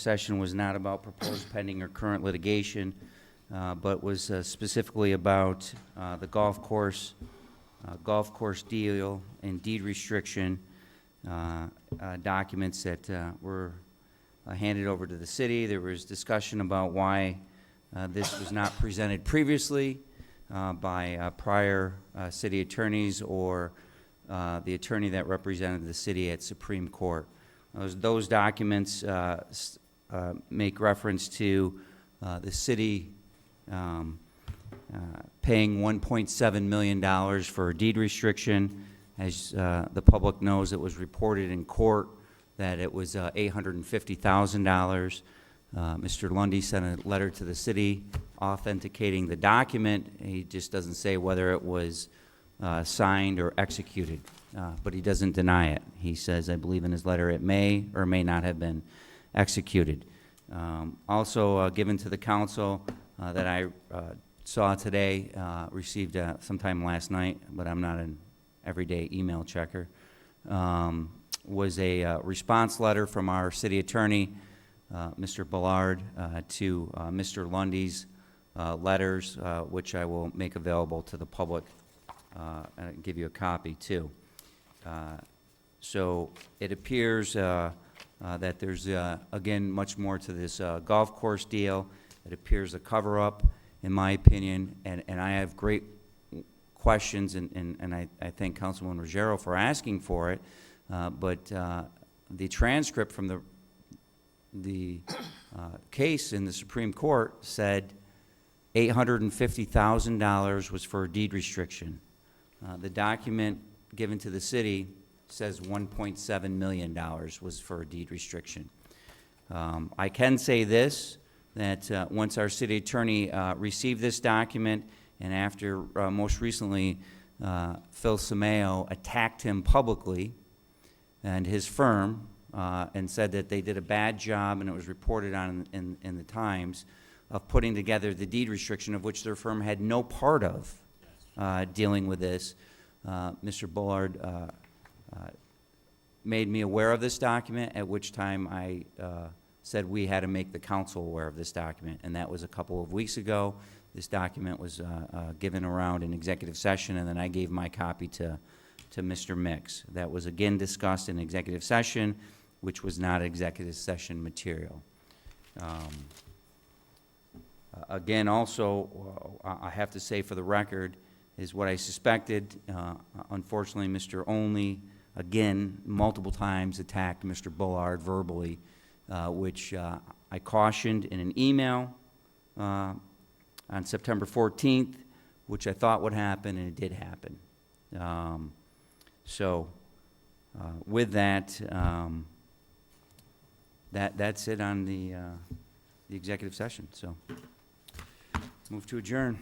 Session was not about proposed pending or current litigation, but was specifically about the golf course deal and deed restriction documents that were handed over to the city. There was discussion about why this was not presented previously by prior city attorneys or the attorney that represented the city at Supreme Court. Those documents make reference to the city paying $1.7 million for a deed restriction. As the public knows, it was reported in court that it was $850,000. Mr. Lundy sent a letter to the city authenticating the document. He just doesn't say whether it was signed or executed, but he doesn't deny it. He says, I believe in his letter, it may or may not have been executed. Also given to the council that I saw today, received sometime last night, but I'm not an everyday email checker, was a response letter from our city attorney, Mr. Ballard, to Mr. Lundy's letters, which I will make available to the public and give you a copy too. So it appears that there's, again, much more to this golf course deal. It appears a cover-up, in my opinion, and I have great questions, and I thank Councilman Ruggiero for asking for it, but the transcript from the case in the Supreme Court said $850,000 was for a deed restriction. The document given to the city says $1.7 million was for a deed restriction. I can say this, that once our city attorney received this document, and after most recently Phil Sameo attacked him publicly and his firm and said that they did a bad job, and it was reported on in the Times, of putting together the deed restriction, of which their firm had no part of dealing with this. Mr. Bullard made me aware of this document, at which time I said we had to make the council aware of this document, and that was a couple of weeks ago. This document was given around in executive session, and then I gave my copy to Mr. Mix. That was again discussed in executive session, which was not executive session material. Again, also, I have to say for the record, is what I suspected. Unfortunately, Mr. Only, again, multiple times attacked Mr. Bullard verbally, which I cautioned in an email on September 14th, which I thought would happen, and it did happen. With that, that's it on the executive session. So, move to adjourn.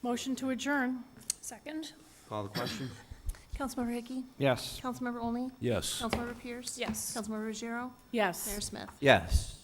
Motion to adjourn. Second. Call the question. Councilmember Hickey? Yes. Councilmember Olney? Yes. Councilmember Pierce? Yes. Councilmember Ruggiero? Yes. Mayor Smith? Yes.